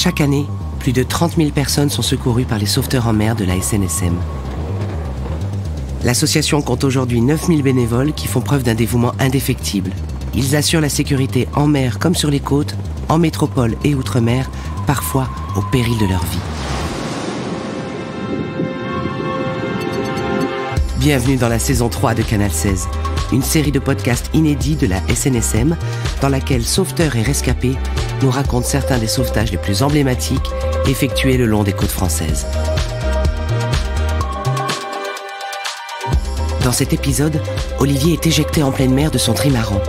Chaque année, plus de 30 000 personnes sont secourues par les sauveteurs en mer de la SNSM. L'association compte aujourd'hui 9 000 bénévoles qui font preuve d'un dévouement indéfectible. Ils assurent la sécurité en mer comme sur les côtes, en métropole et outre-mer, parfois au péril de leur vie. Bienvenue dans la saison 3 de Canal 16, une série de podcasts inédits de la SNSM dans laquelle sauveteurs et rescapés nous racontent certains des sauvetages les plus emblématiques effectués le long des côtes françaises. Dans cet épisode, Olivier est éjecté en pleine mer de son trimaran,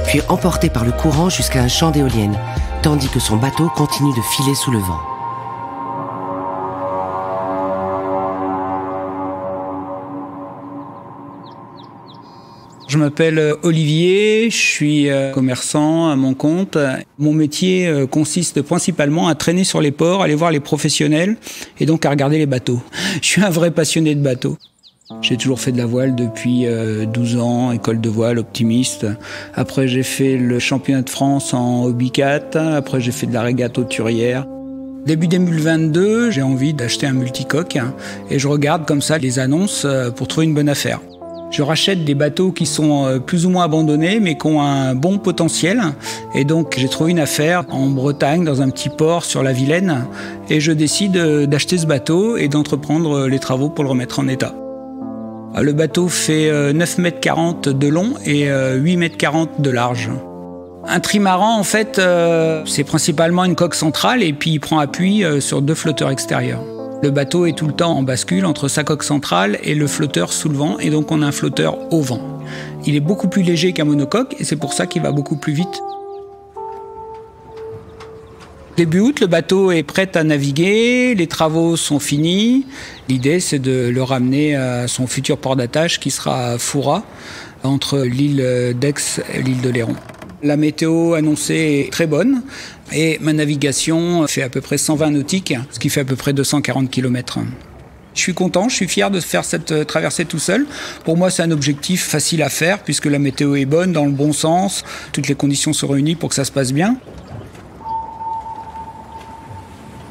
puis emporté par le courant jusqu'à un champ d'éoliennes, tandis que son bateau continue de filer sous le vent. Je m'appelle Olivier, je suis commerçant à mon compte. Mon métier consiste principalement à traîner sur les ports, aller voir les professionnels et donc à regarder les bateaux. Je suis un vrai passionné de bateaux. J'ai toujours fait de la voile depuis 12 ans, école de voile, optimiste. Après, j'ai fait le championnat de France en hobby cat. Après, j'ai fait de la régate hauturière. Début 2022, j'ai envie d'acheter un multicoque et je regarde comme ça les annonces pour trouver une bonne affaire. Je rachète des bateaux qui sont plus ou moins abandonnés, mais qui ont un bon potentiel. Et donc, j'ai trouvé une affaire en Bretagne, dans un petit port sur la Vilaine. Et je décide d'acheter ce bateau et d'entreprendre les travaux pour le remettre en état. Le bateau fait 9,40 m de long et 8,40 m de large. Un trimaran, en fait, c'est principalement une coque centrale et puis il prend appui sur 2 flotteurs extérieurs. Le bateau est tout le temps en bascule entre sa coque centrale et le flotteur sous le vent, et donc on a un flotteur au vent. Il est beaucoup plus léger qu'un monocoque et c'est pour ça qu'il va beaucoup plus vite. Début août, le bateau est prêt à naviguer, les travaux sont finis. L'idée, c'est de le ramener à son futur port d'attache qui sera à Foura, entre l'île d'Aix et l'île de Léron. La météo annoncée est très bonne et ma navigation fait à peu près 120 nautiques, ce qui fait à peu près 240 km. Je suis content, je suis fier de faire cette traversée tout seul. Pour moi, c'est un objectif facile à faire puisque la météo est bonne, dans le bon sens. Toutes les conditions sont réunies pour que ça se passe bien.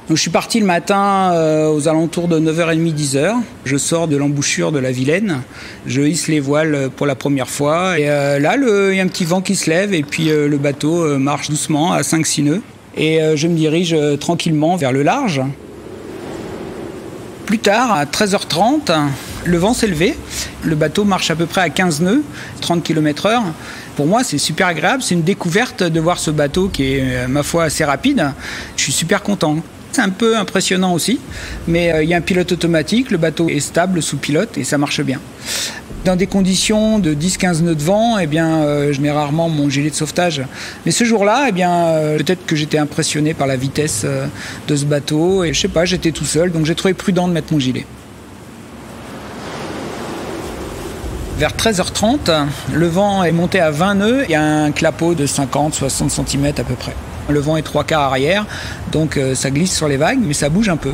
Donc, je suis parti le matin aux alentours de 9h30, 10h. Je sors de l'embouchure de la Vilaine. Je hisse les voiles pour la première fois. Et là, il y a un petit vent qui se lève et puis le bateau marche doucement à 5-6 nœuds. Et je me dirige tranquillement vers le large. Plus tard, à 13h30, le vent s'est levé. Le bateau marche à peu près à 15 nœuds, 30 km/h. Pour moi, c'est super agréable. C'est une découverte de voir ce bateau qui est, ma foi, assez rapide. Je suis super content. C'est un peu impressionnant aussi, mais il y a un pilote automatique, le bateau est stable sous pilote et ça marche bien. Dans des conditions de 10-15 nœuds de vent, je mets rarement mon gilet de sauvetage. Mais ce jour-là, peut-être que j'étais impressionné par la vitesse de ce bateau et je sais pas, j'étais tout seul, donc j'ai trouvé prudent de mettre mon gilet. Vers 13h30, le vent est monté à 20 nœuds, il y a un clapot de 50-60 cm à peu près. Le vent est 3/4 arrière, donc ça glisse sur les vagues, mais ça bouge un peu.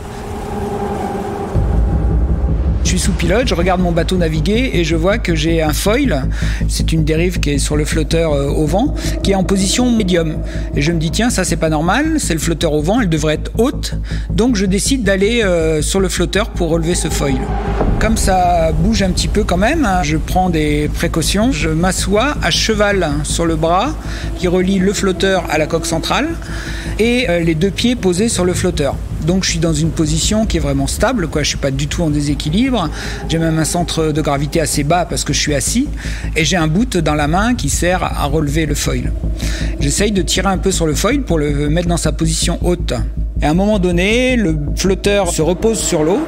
Je suis sous pilote, je regarde mon bateau naviguer et je vois que j'ai un foil, c'est une dérive qui est sur le flotteur au vent, qui est en position médium. Et je me dis, tiens, ça c'est pas normal, c'est le flotteur au vent, elle devrait être haute. Donc je décide d'aller sur le flotteur pour relever ce foil. Comme ça bouge un petit peu quand même, je prends des précautions. Je m'assois à cheval sur le bras qui relie le flotteur à la coque centrale et les 2 pieds posés sur le flotteur. Donc je suis dans une position qui est vraiment stable, je ne suis pas du tout en déséquilibre. J'ai même un centre de gravité assez bas parce que je suis assis et j'ai un boot dans la main qui sert à relever le foil. J'essaye de tirer un peu sur le foil pour le mettre dans sa position haute. Et à un moment donné, le flotteur se repose sur l'eau.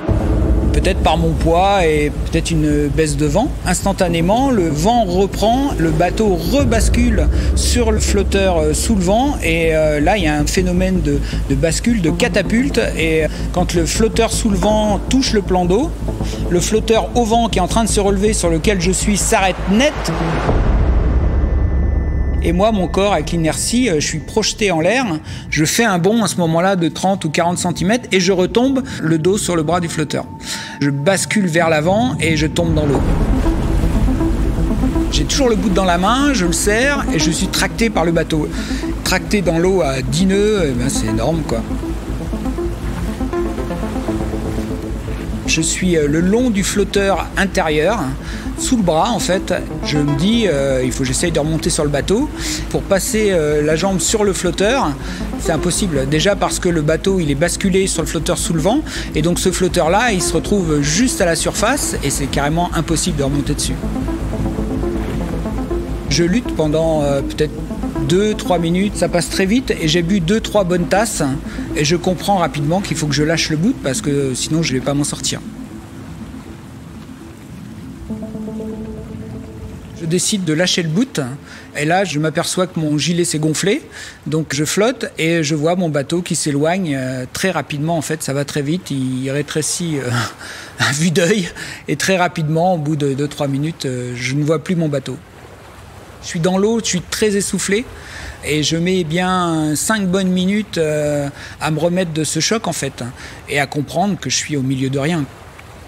Peut-être par mon poids et peut-être une baisse de vent. Instantanément, le vent reprend, le bateau rebascule sur le flotteur sous le vent et là, il y a un phénomène de bascule, de catapulte. Et quand le flotteur sous le vent touche le plan d'eau, le flotteur au vent qui est en train de se relever sur lequel je suis s'arrête net. Et moi, mon corps, avec l'inertie, je suis projeté en l'air. Je fais un bond à ce moment-là de 30 ou 40 cm et je retombe le dos sur le bras du flotteur. Je bascule vers l'avant et je tombe dans l'eau. J'ai toujours le bout dans la main, je le serre et je suis tracté par le bateau. Tracté dans l'eau à 10 nœuds, c'est énorme, quoi. Je suis le long du flotteur intérieur, sous le bras en fait. Je me dis, il faut que j'essaye de remonter sur le bateau. Pour passer la jambe sur le flotteur, c'est impossible. Déjà parce que le bateau, il est basculé sur le flotteur sous le vent. Et donc ce flotteur-là, il se retrouve juste à la surface et c'est carrément impossible de remonter dessus. Je lutte pendant peut-être 2-3 minutes, ça passe très vite et j'ai bu 2-3 bonnes tasses et je comprends rapidement qu'il faut que je lâche le bout parce que sinon je ne vais pas m'en sortir. Je décide de lâcher le bout et là je m'aperçois que mon gilet s'est gonflé, donc je flotte et je vois mon bateau qui s'éloigne très rapidement. En fait ça va très vite, il rétrécit à vue d'œil et très rapidement au bout de 2-3 minutes je ne vois plus mon bateau. Je suis dans l'eau, je suis très essoufflé et je mets bien 5 bonnes minutes à me remettre de ce choc en fait et à comprendre que je suis au milieu de rien.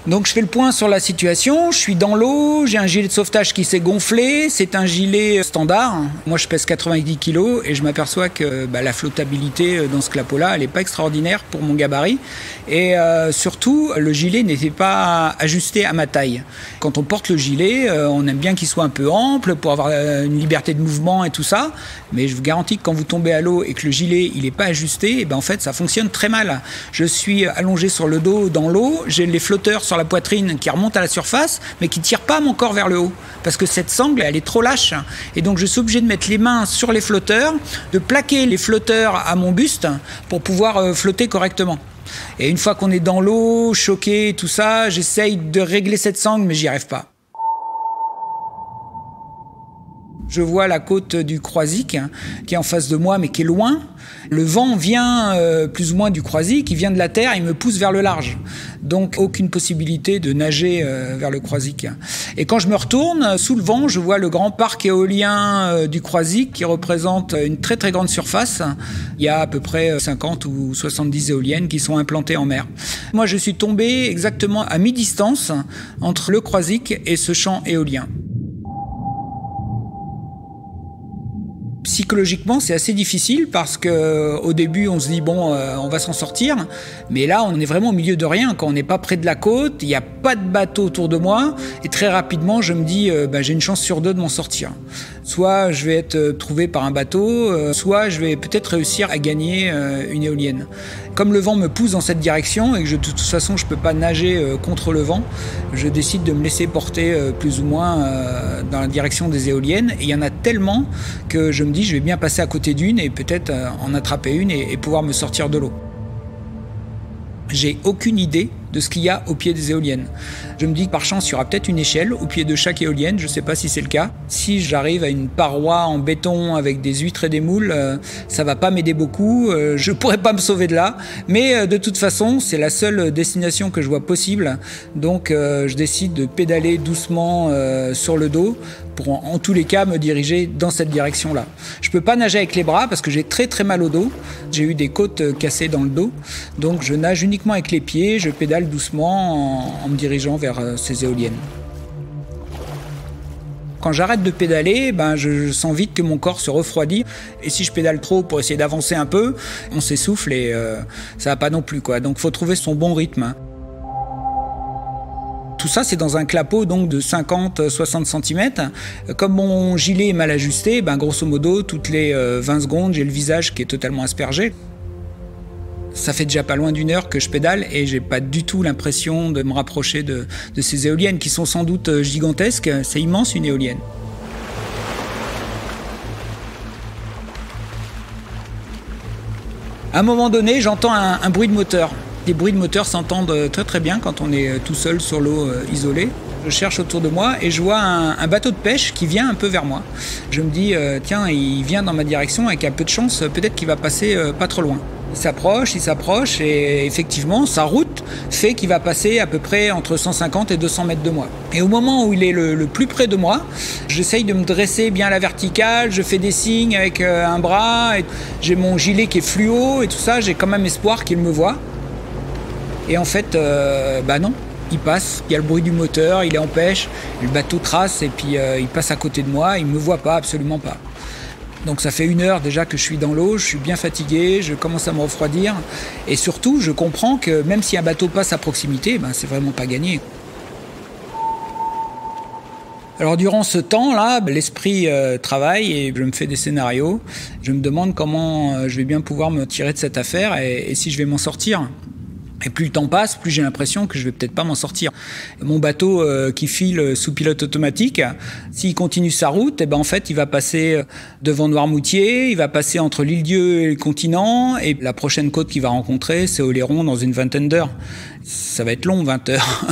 Donc je fais le point sur la situation, je suis dans l'eau, j'ai un gilet de sauvetage qui s'est gonflé, c'est un gilet standard. Moi je pèse 90 kg et je m'aperçois que la flottabilité dans ce clapot-là, elle n'est pas extraordinaire pour mon gabarit. Et surtout, le gilet n'était pas ajusté à ma taille. Quand on porte le gilet, on aime bien qu'il soit un peu ample pour avoir une liberté de mouvement et tout ça. Mais je vous garantis que quand vous tombez à l'eau et que le gilet il n'est pas ajusté, en fait ça fonctionne très mal. Je suis allongé sur le dos dans l'eau, j'ai les flotteurs sur la poitrine qui remonte à la surface mais qui ne tire pas mon corps vers le haut parce que cette sangle elle est trop lâche et donc je suis obligé de mettre les mains sur les flotteurs, de plaquer les flotteurs à mon buste pour pouvoir flotter correctement. Et une fois qu'on est dans l'eau, choqué, tout ça, j'essaye de régler cette sangle mais j'y arrive pas. Je vois la côte du Croisic qui est en face de moi mais qui est loin. Le vent vient plus ou moins du Croisic, il vient de la terre, il me pousse vers le large. Donc aucune possibilité de nager vers le Croisic. Et quand je me retourne, sous le vent, je vois le grand parc éolien du Croisic qui représente une très très grande surface. Il y a à peu près 50 ou 70 éoliennes qui sont implantées en mer. Moi je suis tombé exactement à mi-distance entre le Croisic et ce champ éolien. Psychologiquement, c'est assez difficile parce qu'au début, on se dit bon, on va s'en sortir. Mais là, on est vraiment au milieu de rien. Quand on n'est pas près de la côte, il n'y a pas de bateau autour de moi. Et très rapidement, je me dis, j'ai une chance sur 2 de m'en sortir. Soit je vais être trouvé par un bateau, soit je vais peut-être réussir à gagner une éolienne. Comme le vent me pousse dans cette direction et que de toute façon, je ne peux pas nager contre le vent, je décide de me laisser porter plus ou moins dans la direction des éoliennes. Et il y en a tellement que je me dis, je vais bien passer à côté d'une et peut-être en attraper une et pouvoir me sortir de l'eau. J'ai aucune idée de ce qu'il y a au pied des éoliennes. Je me dis que par chance, il y aura peut-être une échelle au pied de chaque éolienne, je ne sais pas si c'est le cas. Si j'arrive à une paroi en béton avec des huîtres et des moules, ça va pas m'aider beaucoup, je pourrais pas me sauver de là, mais de toute façon, c'est la seule destination que je vois possible, donc je décide de pédaler doucement sur le dos pour en tous les cas me diriger dans cette direction-là. Je peux pas nager avec les bras parce que j'ai très très mal au dos, j'ai eu des côtes cassées dans le dos, donc je nage uniquement avec les pieds, je pédale doucement en me dirigeant vers ces éoliennes. Quand j'arrête de pédaler, je sens vite que mon corps se refroidit. Et si je pédale trop pour essayer d'avancer un peu, on s'essouffle et ça va pas non plus, quoi. Donc il faut trouver son bon rythme. Tout ça, c'est dans un clapot donc, de 50-60 cm. Comme mon gilet est mal ajusté, grosso modo, toutes les 20 secondes, j'ai le visage qui est totalement aspergé. Ça fait déjà pas loin d'1 heure que je pédale et j'ai pas du tout l'impression de me rapprocher de ces éoliennes qui sont sans doute gigantesques. C'est immense une éolienne. À un moment donné, j'entends un bruit de moteur. Les bruits de moteur s'entendent très très bien quand on est tout seul sur l'eau isolée. Je cherche autour de moi et je vois un bateau de pêche qui vient un peu vers moi. Je me dis, tiens, il vient dans ma direction avec un peu de chance, peut-être qu'il va passer pas trop loin. Il s'approche et effectivement, sa route fait qu'il va passer à peu près entre 150 et 200 mètres de moi. Et au moment où il est le plus près de moi, j'essaye de me dresser bien à la verticale, je fais des signes avec un bras, et j'ai mon gilet qui est fluo et tout ça, j'ai quand même espoir qu'il me voie. Et en fait, non. Il passe, il y a le bruit du moteur, il est en pêche, le bateau trace et puis il passe à côté de moi, il ne me voit pas, absolument pas. Donc ça fait 1 heure déjà que je suis dans l'eau, je suis bien fatigué, je commence à me refroidir. Et surtout, je comprends que même si un bateau passe à proximité, c'est vraiment pas gagné. Alors durant ce temps-là, l'esprit travaille et je me fais des scénarios. Je me demande comment je vais bien pouvoir me tirer de cette affaire et si je vais m'en sortir. Et plus le temps passe, plus j'ai l'impression que je vais peut-être pas m'en sortir. Mon bateau qui file sous pilote automatique, s'il continue sa route, en fait, il va passer devant Noirmoutier, il va passer entre l'Île-Dieu et le continent, et la prochaine côte qu'il va rencontrer, c'est Oléron dans une vingtaine d'heures. Ça va être long, 20 heures.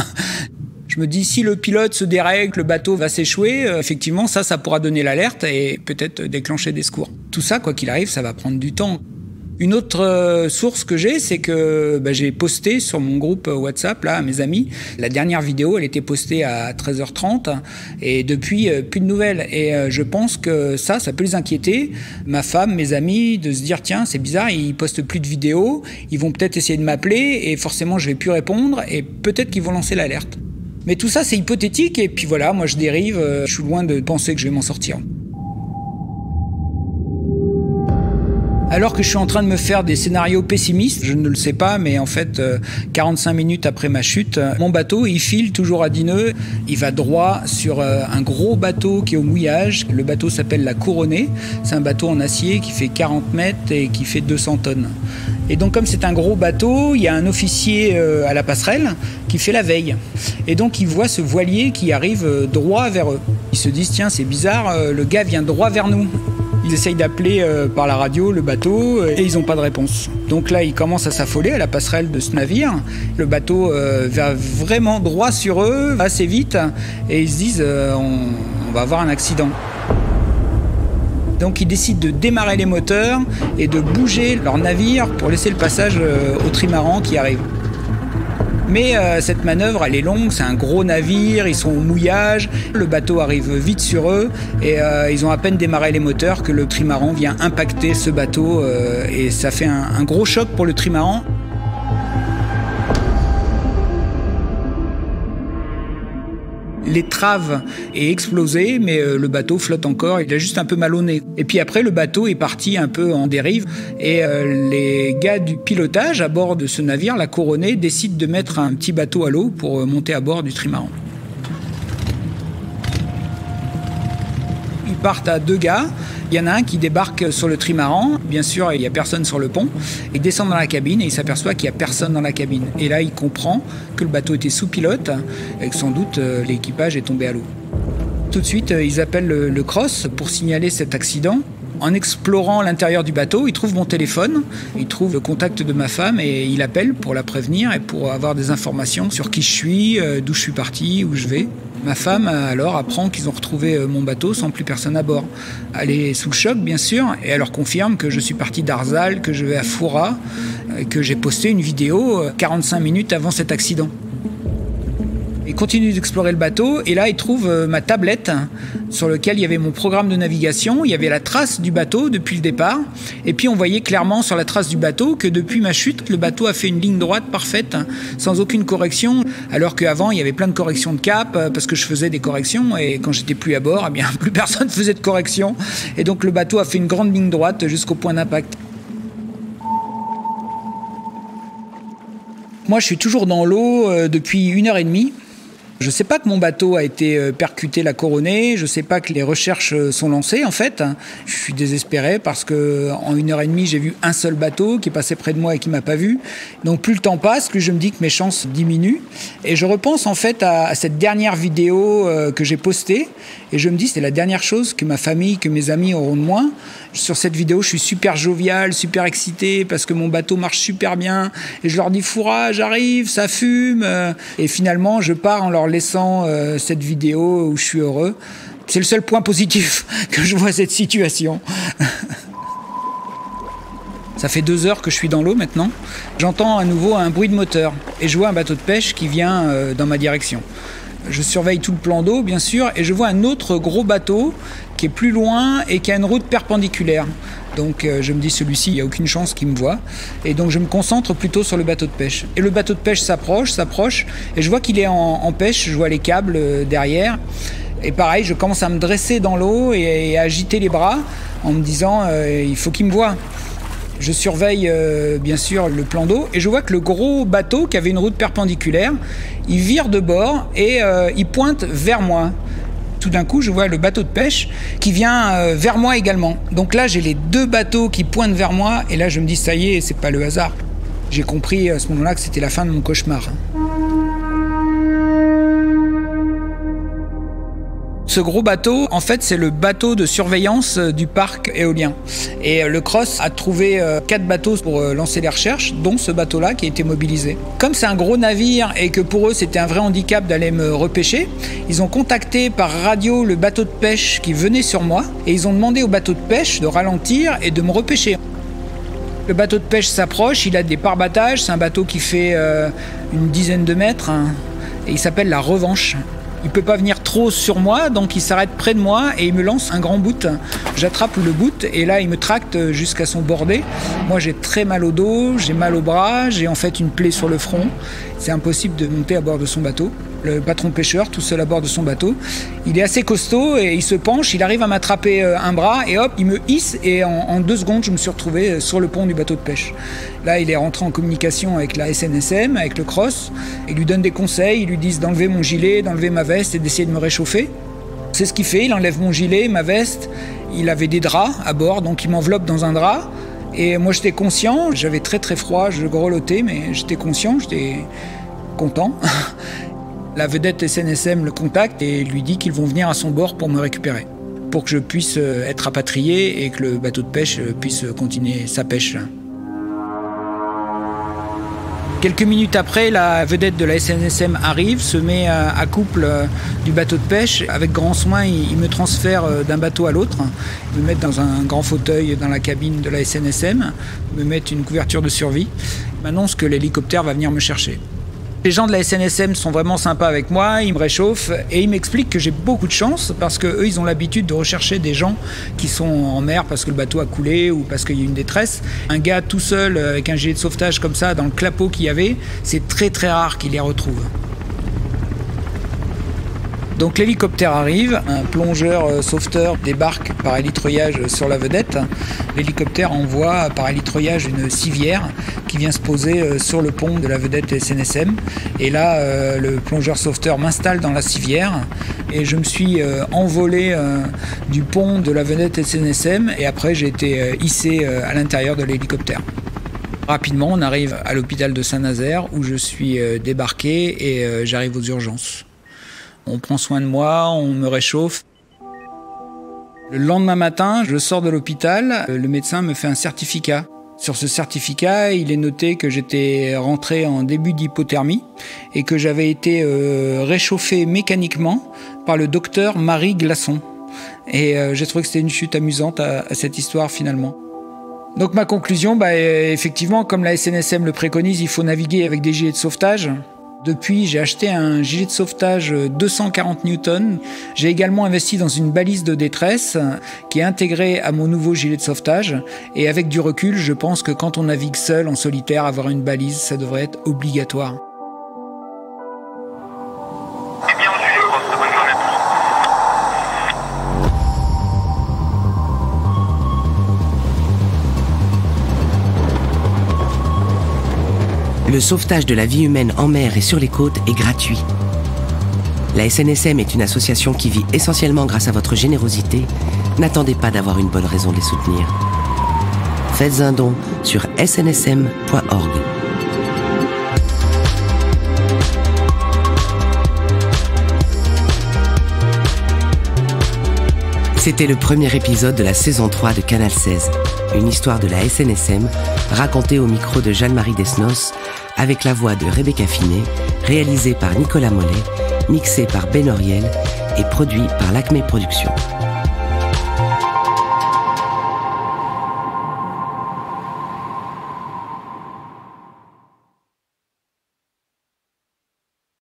Je me dis, si le pilote se dérègle, le bateau va s'échouer, effectivement, ça pourra donner l'alerte et peut-être déclencher des secours. Tout ça, quoi qu'il arrive, ça va prendre du temps. Une autre source que j'ai, c'est que j'ai posté sur mon groupe WhatsApp, là, à mes amis. La dernière vidéo, elle était postée à 13h30 et depuis, plus de nouvelles. Et je pense que ça peut les inquiéter, ma femme, mes amis, de se dire, tiens, c'est bizarre, ils postent plus de vidéos, ils vont peut-être essayer de m'appeler et forcément, je vais plus répondre et peut-être qu'ils vont lancer l'alerte. Mais tout ça, c'est hypothétique et puis voilà, moi, je dérive, je suis loin de penser que je vais m'en sortir. Alors que je suis en train de me faire des scénarios pessimistes, je ne le sais pas, mais en fait, 45 minutes après ma chute, mon bateau, il file toujours à 10 nœuds. Il va droit sur un gros bateau qui est au mouillage. Le bateau s'appelle la Couronnée. C'est un bateau en acier qui fait 40 mètres et qui fait 200 tonnes. Et donc, comme c'est un gros bateau, il y a un officier à la passerelle qui fait la veille. Et donc, il voit ce voilier qui arrive droit vers eux. Ils se disent, tiens, c'est bizarre, le gars vient droit vers nous. Ils essayent d'appeler par la radio le bateau et ils n'ont pas de réponse. Donc là, ils commencent à s'affoler à la passerelle de ce navire. Le bateau va vraiment droit sur eux, assez vite, et ils se disent on va avoir un accident. Donc ils décident de démarrer les moteurs et de bouger leur navire pour laisser le passage au trimaran qui arrive. Mais cette manœuvre, elle est longue, c'est un gros navire, ils sont au mouillage, le bateau arrive vite sur eux et ils ont à peine démarré les moteurs que le trimaran vient impacter ce bateau et ça fait un gros choc pour le trimaran. L'étrave est explosée, mais le bateau flotte encore, il a juste un peu mal au nez. Et puis après, le bateau est parti un peu en dérive et les gars du pilotage à bord de ce navire, la Couronnée, décident de mettre un petit bateau à l'eau pour monter à bord du trimaran. Ils partent à 2 gars. Il y en a un qui débarque sur le trimaran. Bien sûr, il n'y a personne sur le pont. Il descend dans la cabine et il s'aperçoit qu'il n'y a personne dans la cabine. Et là, il comprend que le bateau était sous pilote et que sans doute l'équipage est tombé à l'eau. Tout de suite, ils appellent le CROSS pour signaler cet accident. En explorant l'intérieur du bateau, il trouve mon téléphone, il trouve le contact de ma femme et il appelle pour la prévenir et pour avoir des informations sur qui je suis, d'où je suis parti, où je vais. Ma femme alors apprend qu'ils ont retrouvé mon bateau sans plus personne à bord. Elle est sous le choc bien sûr et elle leur confirme que je suis parti d'Arzal, que je vais à Foura et que j'ai posté une vidéo 45 minutes avant cet accident. Il continue d'explorer le bateau et là il trouve ma tablette sur laquelle il y avait mon programme de navigation, il y avait la trace du bateau depuis le départ et puis on voyait clairement sur la trace du bateau que depuis ma chute, le bateau a fait une ligne droite parfaite sans aucune correction alors qu'avant il y avait plein de corrections de cap parce que je faisais des corrections et quand j'étais plus à bord, plus personne faisait de correction et donc le bateau a fait une grande ligne droite jusqu'au point d'impact. Moi je suis toujours dans l'eau depuis 1h30. Je ne sais pas que mon bateau a été percuté la Couronnée, je ne sais pas que les recherches sont lancées en fait. Je suis désespéré parce qu'en 1h30, j'ai vu un seul bateau qui est passé près de moi et qui ne m'a pas vu. Donc plus le temps passe, plus je me dis que mes chances diminuent. Et je repense en fait à cette dernière vidéo que j'ai postée et je me dis c'est la dernière chose que ma famille, que mes amis auront de moi. Sur cette vidéo, je suis super jovial, super excité parce que mon bateau marche super bien et je leur dis Foura, j'arrive, ça fume. Et finalement, je pars en leur laissant cette vidéo où je suis heureux. C'est le seul point positif que je vois à cette situation. Ça fait 2 heures que je suis dans l'eau maintenant. J'entends à nouveau un bruit de moteur et je vois un bateau de pêche qui vient dans ma direction. Je surveille tout le plan d'eau, bien sûr, et je vois un autre gros bateau qui est plus loin et qui a une route perpendiculaire. Donc je me dis, celui-ci, il n'y a aucune chance qu'il me voie. Et donc je me concentre plutôt sur le bateau de pêche. Et le bateau de pêche s'approche, et je vois qu'il est en pêche, je vois les câbles derrière. Et pareil, je commence à me dresser dans l'eau et à agiter les bras en me disant il faut qu'il me voie. Je surveille bien sûr le plan d'eau et je vois que le gros bateau qui avait une route perpendiculaire, il vire de bord et il pointe vers moi. Tout d'un coup, je vois le bateau de pêche qui vient vers moi également. Donc là, j'ai les deux bateaux qui pointent vers moi et là, je me dis ça y est, c'est pas le hasard. J'ai compris à ce moment-là que c'était la fin de mon cauchemar. Ce gros bateau, en fait, c'est le bateau de surveillance du parc éolien. Et le CROSS a trouvé 4 bateaux pour lancer les recherches, dont ce bateau-là qui a été mobilisé. Comme c'est un gros navire et que pour eux, c'était un vrai handicap d'aller me repêcher, ils ont contacté par radio le bateau de pêche qui venait sur moi et ils ont demandé au bateau de pêche de ralentir et de me repêcher. Le bateau de pêche s'approche, il a des pare-battages, c'est un bateau qui fait une dizaine de mètres et il s'appelle la Revanche. Il ne peut pas venir trop sur moi, donc il s'arrête près de moi et il me lance un grand boot. J'attrape le boot et là il me tracte jusqu'à son bordé. Moi j'ai très mal au dos, j'ai mal au bras, j'ai en fait une plaie sur le front. C'est impossible de monter à bord de son bateau. Le patron pêcheur, tout seul à bord de son bateau, il est assez costaud et il se penche, il arrive à m'attraper un bras et hop, il me hisse et en 2 secondes, je me suis retrouvé sur le pont du bateau de pêche. Là, il est rentré en communication avec la SNSM, avec le CROSS. Il lui donne des conseils, ils lui disent d'enlever mon gilet, d'enlever ma veste et d'essayer de me réchauffer. C'est ce qu'il fait, il enlève mon gilet, ma veste. Il avait des draps à bord, donc il m'enveloppe dans un drap. Et moi, j'étais conscient, j'avais très très froid, je grelottais, mais j'étais conscient, j'étais content. La vedette SNSM le contacte et lui dit qu'ils vont venir à son bord pour me récupérer, pour que je puisse être rapatrié et que le bateau de pêche puisse continuer sa pêche. Quelques minutes après, la vedette de la SNSM arrive, se met à couple du bateau de pêche. Avec grand soin, il me transfère d'un bateau à l'autre. Ils me mettent dans un grand fauteuil dans la cabine de la SNSM, me mettent une couverture de survie. Ils m'annoncent que l'hélicoptère va venir me chercher. Les gens de la SNSM sont vraiment sympas avec moi, ils me réchauffent et ils m'expliquent que j'ai beaucoup de chance parce qu'eux, ils ont l'habitude de rechercher des gens qui sont en mer parce que le bateau a coulé ou parce qu'il y a une détresse. Un gars tout seul avec un gilet de sauvetage comme ça dans le clapot qu'il y avait, c'est très très rare qu'ils les retrouvent. Donc l'hélicoptère arrive, un plongeur sauveteur débarque par hélitreuillage sur la vedette. L'hélicoptère envoie par hélitreuillage une civière qui vient se poser sur le pont de la vedette SNSM. Et là, le plongeur sauveteur m'installe dans la civière et je me suis envolé du pont de la vedette SNSM et après j'ai été hissé à l'intérieur de l'hélicoptère. Rapidement, on arrive à l'hôpital de Saint-Nazaire où je suis débarqué et j'arrive aux urgences. On prend soin de moi, on me réchauffe. Le lendemain matin, je sors de l'hôpital, le médecin me fait un certificat. Sur ce certificat, il est noté que j'étais rentré en début d'hypothermie et que j'avais été réchauffé mécaniquement par le docteur Marie Glasson. Et j'ai trouvé que c'était une chute amusante à cette histoire finalement. Donc ma conclusion, effectivement, comme la SNSM le préconise, il faut naviguer avec des gilets de sauvetage. Depuis, j'ai acheté un gilet de sauvetage 240 Newton. J'ai également investi dans une balise de détresse qui est intégrée à mon nouveau gilet de sauvetage. Et avec du recul, je pense que quand on navigue seul, en solitaire, avoir une balise, ça devrait être obligatoire. C'est bien reçu, je crois. Bonne journée. Le sauvetage de la vie humaine en mer et sur les côtes est gratuit. La SNSM est une association qui vit essentiellement grâce à votre générosité. N'attendez pas d'avoir une bonne raison de les soutenir. Faites un don sur snsm.org. C'était le premier épisode de la saison 3 de Canal 16, une histoire de la SNSM racontée au micro de Jeanne-Marie Desnos, avec la voix de Rebecca Finet, réalisée par Nicolas Mollet, mixée par Ben Oriel et produit par l'Acme Productions.